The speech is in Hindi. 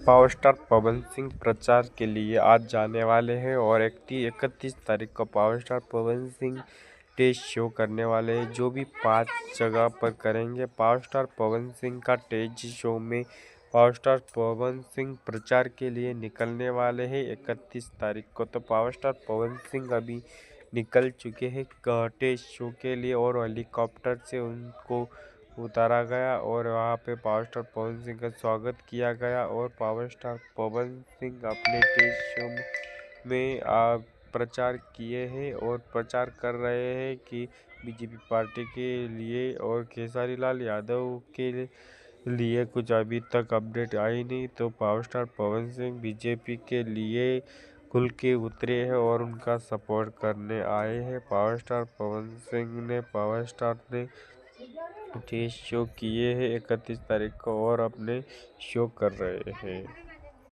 पावर स्टार पवन सिंह प्रचार के लिए आज जाने वाले हैं और 31 तारीख को power star Pawan Singh test show करने वाले हैं, जो भी 5 जगह पर करेंगे। पावर स्टार पवन सिंह का टेस्ट शो में पावर स्टार पवन सिंह प्रचार के लिए निकलने वाले हैं 31 तारीख को। तो पावर स्टार पवन सिंह अभी निकल चुके हैं टेस्ट शो के लिए और हेलीकॉप्टर से उनको उतारा गया और वहाँ पे पावर स्टार पवन सिंह का स्वागत किया गया। और पावर स्टार पवन सिंह अपने टेस्ट शो में प्रचार किए हैं और प्रचार कर रहे हैं कि बीजेपी पार्टी के लिए और खेसारी लाल यादव के लिए कुछ अभी तक अपडेट आई नहीं। तो power star Pawan Singh BJP के लिए खुल के उतरे हैं और उनका सपोर्ट करने आए हैं। पावर स्टार पवन सिंह ने टेस्ट शो किए हैं 31 तारीख को और अपने शो कर रहे हैं।